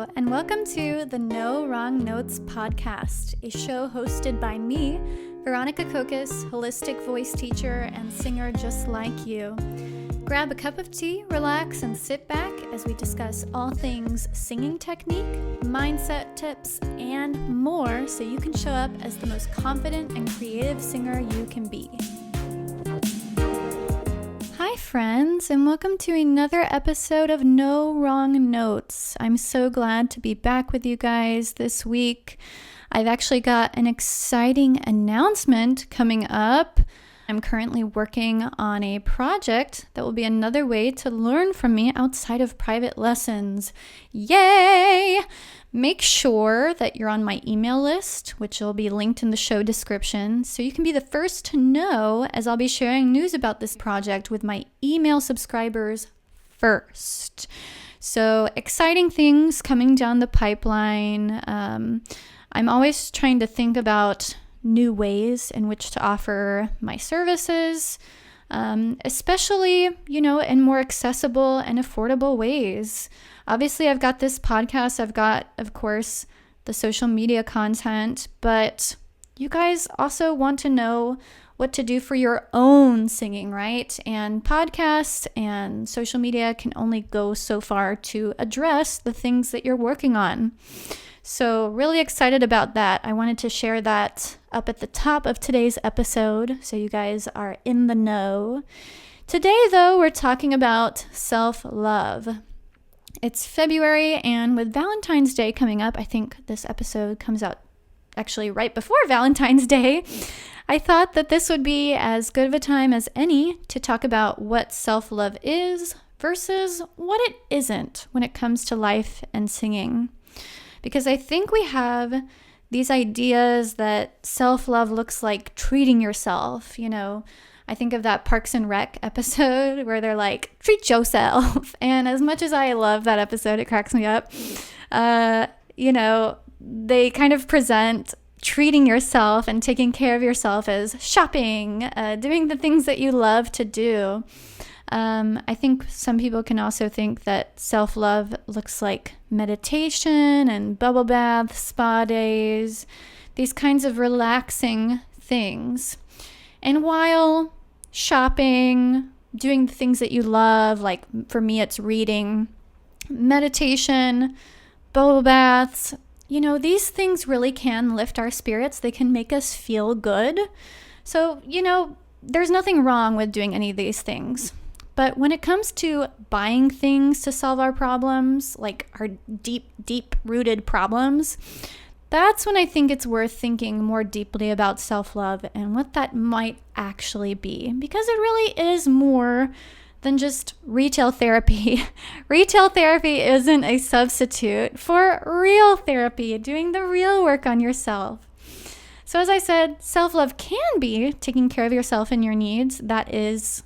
Hello, and welcome to the No Wrong Notes podcast, a show hosted by me, Veronica Kokis, holistic voice teacher and singer just like you. Grab a cup of tea, relax, and sit back as we discuss all things singing technique, mindset tips, and more so you can show up as the most confident and creative singer you can be. Hi friends, and welcome to another episode of No Wrong Notes. I'm so glad to be back with you guys this week. I've actually got an exciting announcement coming up. I'm currently working on a project that will be another way to learn from me outside of private lessons. Yay! Make sure that you're on my email list, which will be linked in the show description, so you can be the first to know as I'll be sharing news about this project with my email subscribers first. So exciting things coming down the pipeline. I'm always trying to think about new ways in which to offer my services, especially, in more accessible and affordable ways. Obviously, I've got this podcast. I've got, of course, the social media content, but you guys also want to know what to do for your own singing, right? And podcasts and social media can only go so far to address the things that you're working on. So really excited about that. I wanted to share that up at the top of today's episode so you guys are in the know. Today, though, we're talking about self-love. It's February, and with Valentine's Day coming up, I think this episode comes out actually right before Valentine's Day. I thought that this would be as good of a time as any to talk about what self-love is versus what it isn't when it comes to life and singing. Because I think we have these ideas that self-love looks like treating yourself. I think of that Parks and Rec episode where they're like, treat yourself. And as much as I love that episode, it cracks me up. They kind of present treating yourself and taking care of yourself as shopping, doing the things that you love to do. I think some people can also think that self-love looks like meditation and bubble baths, spa days, these kinds of relaxing things. And while shopping, doing the things that you love, like for me it's reading, meditation, bubble baths, these things really can lift our spirits. They can make us feel good. So, there's nothing wrong with doing any of these things. But when it comes to buying things to solve our problems, like our deep-rooted problems, that's when I think it's worth thinking more deeply about self-love and what that might actually be. Because it really is more than just retail therapy. Retail therapy isn't a substitute for real therapy, doing the real work on yourself. So as I said, self-love can be taking care of yourself and your needs. That is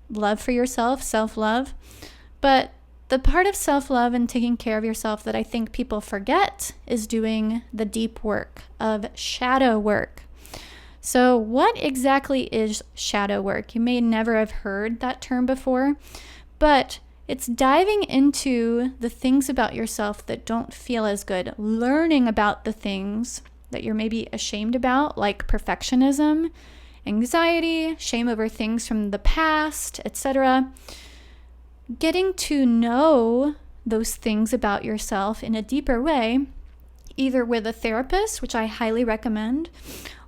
love for yourself, self-love. But the part of self-love and taking care of yourself that I think people forget is doing the deep work of shadow work. So what exactly is shadow work? You may never have heard that term before, but it's diving into the things about yourself that don't feel as good, learning about the things that you're maybe ashamed about, like perfectionism, anxiety, shame over things from the past, etc. Getting to know those things about yourself in a deeper way, either with a therapist, which I highly recommend,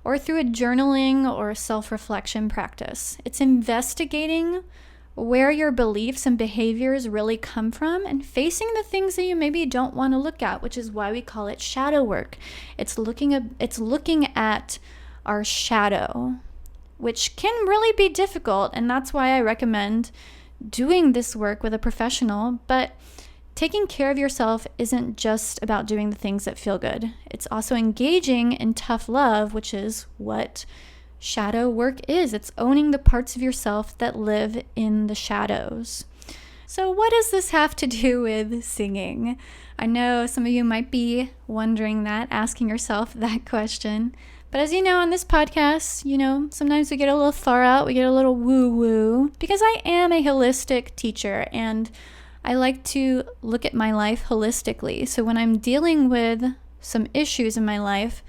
or through a journaling or self-reflection practice. It's investigating where your beliefs and behaviors really come from and facing the things that you maybe don't want to look at, which is why we call it shadow work. It's looking at our shadow, which can really be difficult, and that's why I recommend doing this work with a professional. But taking care of yourself isn't just about doing the things that feel good. It's also engaging in tough love, which is what shadow work is. It's owning the parts of yourself that live in the shadows. So what does this have to do with singing? I know some of you might be wondering that, asking yourself that question. But as you know, on this podcast, sometimes we get a little far out, we get a little woo-woo, because I am a holistic teacher, and I like to look at my life holistically. So when I'm dealing with some issues in my life,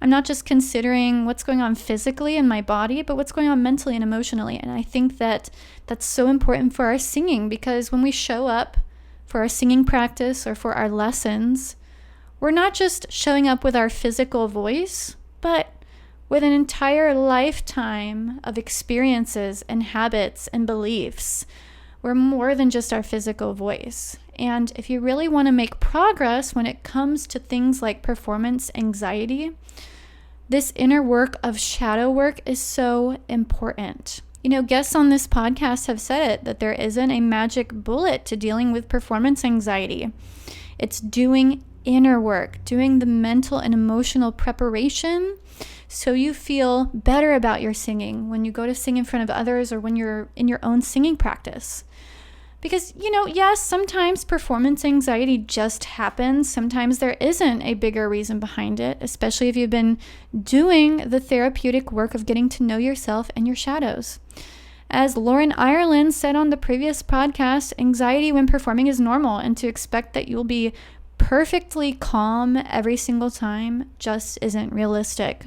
I'm not just considering what's going on physically in my body, but what's going on mentally and emotionally. And I think that that's so important for our singing, because when we show up for our singing practice or for our lessons, we're not just showing up with our physical voice, but with an entire lifetime of experiences and habits and beliefs. We're more than just our physical voice. And if you really want to make progress when it comes to things like performance anxiety, this inner work of shadow work is so important. Guests on this podcast have said it, that there isn't a magic bullet to dealing with performance anxiety. It's doing inner work, doing the mental and emotional preparation so you feel better about your singing when you go to sing in front of others or when you're in your own singing practice. Because, yes, sometimes performance anxiety just happens. Sometimes there isn't a bigger reason behind it, especially if you've been doing the therapeutic work of getting to know yourself and your shadows. As Lauren Ireland said on the previous podcast, anxiety when performing is normal, and to expect that you'll be perfectly calm every single time just isn't realistic.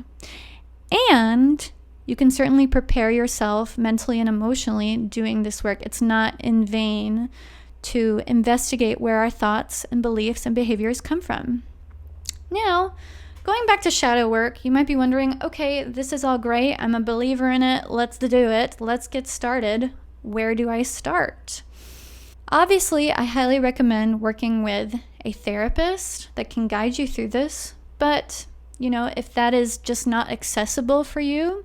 And you can certainly prepare yourself mentally and emotionally doing this work. It's not in vain to investigate where our thoughts and beliefs and behaviors come from. Now, going back to shadow work, you might be wondering, okay, this is all great. I'm a believer in it. Let's do it. Let's get started. Where do I start? Obviously, I highly recommend working with a therapist that can guide you through this, but if that is just not accessible for you,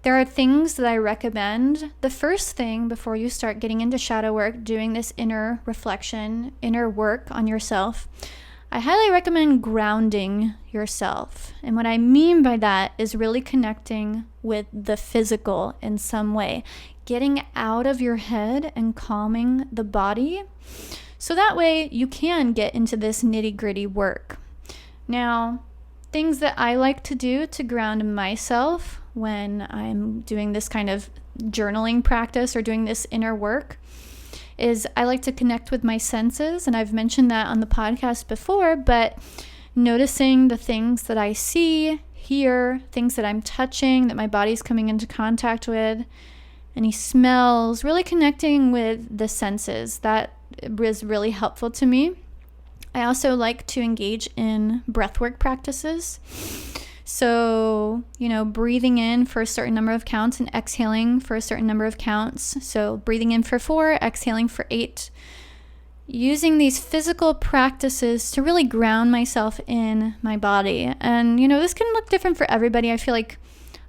there are things that I recommend. The first thing before you start getting into shadow work, doing this inner reflection, inner work on yourself, I highly recommend grounding yourself. And what I mean by that is really connecting with the physical in some way, getting out of your head and calming the body. So that way you can get into this nitty-gritty work. Now, things that I like to do to ground myself when I'm doing this kind of journaling practice or doing this inner work is I like to connect with my senses. And I've mentioned that on the podcast before, but noticing the things that I see, hear, things that I'm touching, that my body's coming into contact with, any smells, really connecting with the senses. That is really helpful to me. I also like to engage in breathwork practices. So, breathing in for a certain number of counts and exhaling for a certain number of counts. So breathing in for 4, exhaling for 8. Using these physical practices to really ground myself in my body. And, this can look different for everybody. I feel like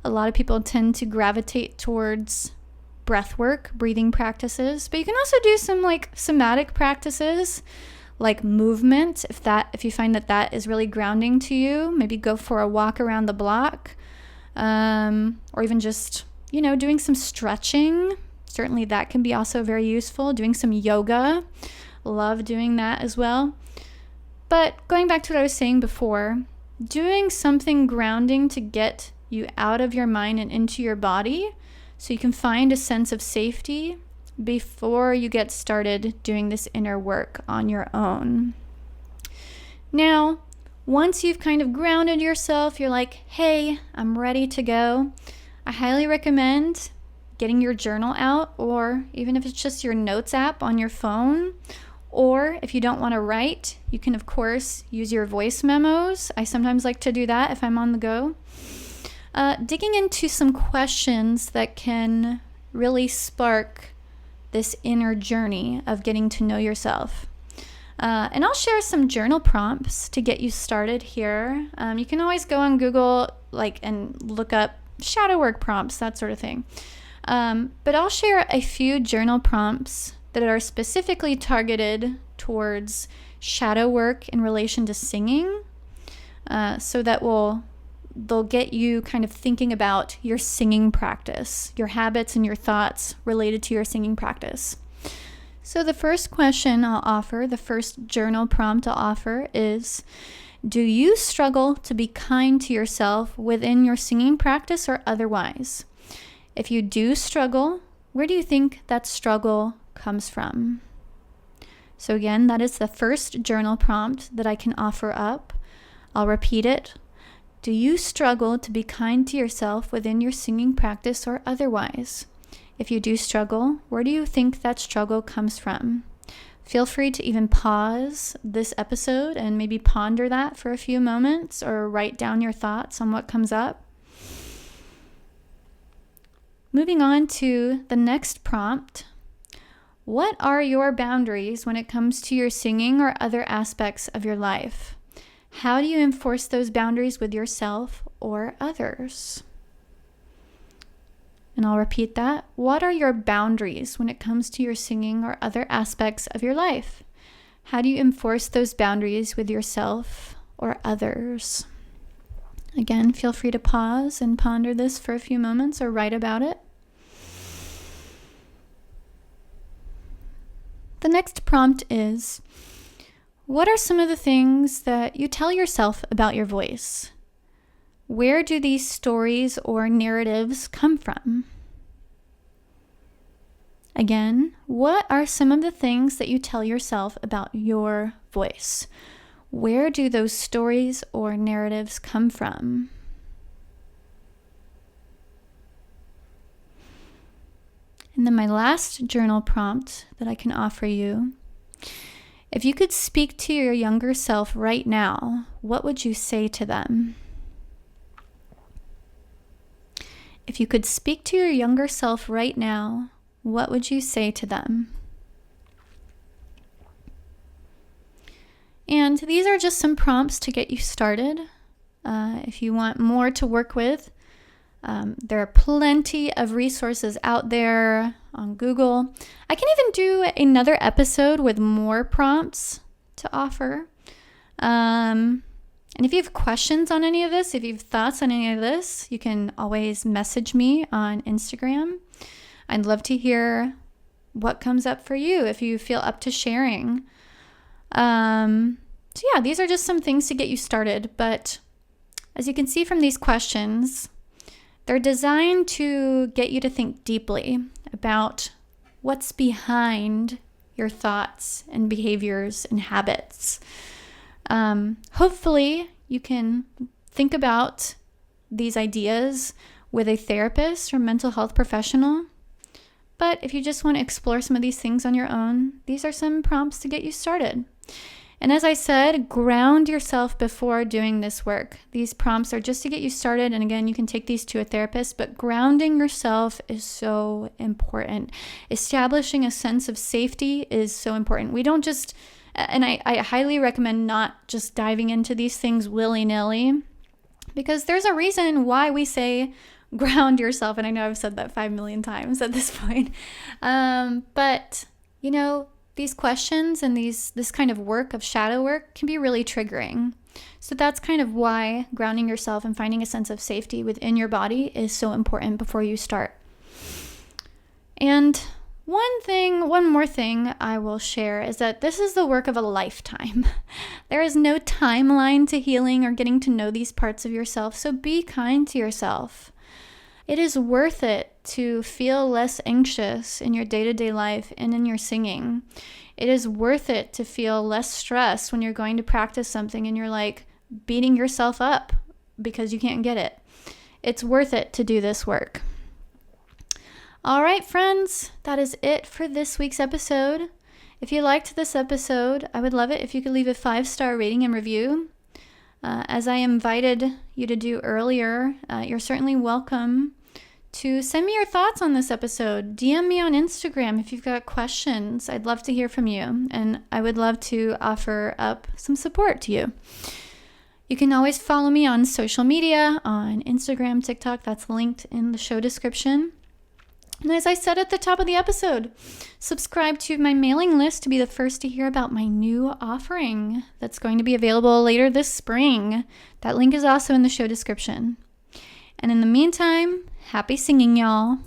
a lot of people tend to gravitate towards breathwork, breathing practices. But you can also do some somatic practices, like movement, if you find that is really grounding to you. Maybe go for a walk around the block, or even just doing some stretching. Certainly that can be also very useful. Doing some yoga, love doing that as well. But going back to what I was saying before, doing something grounding to get you out of your mind and into your body so you can find a sense of safety before you get started doing this inner work on your own. Now, once you've kind of grounded yourself, you're like, hey, I'm ready to go. I highly recommend getting your journal out, or even if it's just your notes app on your phone, or if you don't want to write, you can, of course, use your voice memos. I sometimes like to do that if I'm on the go. Digging into some questions that can really spark this inner journey of getting to know yourself. And I'll share some journal prompts to get you started here. You can always go on Google and look up shadow work prompts, that sort of thing. But I'll share a few journal prompts that are specifically targeted towards shadow work in relation to singing, so that they'll get you kind of thinking about your singing practice, your habits and your thoughts related to your singing practice. So the first question I'll offer, the first journal prompt I'll offer is, do you struggle to be kind to yourself within your singing practice or otherwise? If you do struggle, where do you think that struggle comes from? So again, that is the first journal prompt that I can offer up. I'll repeat it. Do you struggle to be kind to yourself within your singing practice or otherwise? If you do struggle, where do you think that struggle comes from? Feel free to even pause this episode and maybe ponder that for a few moments or write down your thoughts on what comes up. Moving on to the next prompt. What are your boundaries when it comes to your singing or other aspects of your life? How do you enforce those boundaries with yourself or others? And I'll repeat that. What are your boundaries when it comes to your singing or other aspects of your life? How do you enforce those boundaries with yourself or others? Again, feel free to pause and ponder this for a few moments or write about it. The next prompt is, what are some of the things that you tell yourself about your voice? Where do these stories or narratives come from? Again, what are some of the things that you tell yourself about your voice? Where do those stories or narratives come from? And then my last journal prompt that I can offer you. If you could speak to your younger self right now, what would you say to them? If you could speak to your younger self right now, what would you say to them? And these are just some prompts to get you started. If you want more to work with, there are plenty of resources out there on Google. I can even do another episode with more prompts to offer. And if you have questions on any of this, if you have thoughts on any of this, you can always message me on Instagram. I'd love to hear what comes up for you if you feel up to sharing. So yeah, these are just some things to get you started. But as you can see from these questions, they're designed to get you to think deeply about what's behind your thoughts and behaviors and habits. Hopefully, you can think about these ideas with a therapist or mental health professional. But if you just want to explore some of these things on your own, these are some prompts to get you started. And as I said, ground yourself before doing this work. These prompts are just to get you started. And again, you can take these to a therapist, but grounding yourself is so important. Establishing a sense of safety is so important. We don't just, and I highly recommend not just diving into these things willy-nilly, because there's a reason why we say ground yourself. And I know I've said that 5 million times at this point. But, you know, these questions and this kind of work of shadow work can be really triggering. So that's kind of why grounding yourself and finding a sense of safety within your body is so important before you start. And one more thing I will share is that this is the work of a lifetime. There is no timeline to healing or getting to know these parts of yourself, so be kind to yourself. It is worth it to feel less anxious in your day-to-day life and in your singing. It is worth it to feel less stressed when you're going to practice something and you're like beating yourself up because you can't get it. It's worth it to do this work. All right, friends, that is it for this week's episode. If you liked this episode, I would love it if you could leave a 5-star rating and review. As I invited you to do earlier, you're certainly welcome to send me your thoughts on this episode. DM me on Instagram if you've got questions. I'd love to hear from you, and I would love to offer up some support to you. You can always follow me on social media, on Instagram, TikTok. That's linked in the show description. And as I said at the top of the episode, subscribe to my mailing list to be the first to hear about my new offering that's going to be available later this spring. That link is also in the show description. And in the meantime, happy singing, y'all.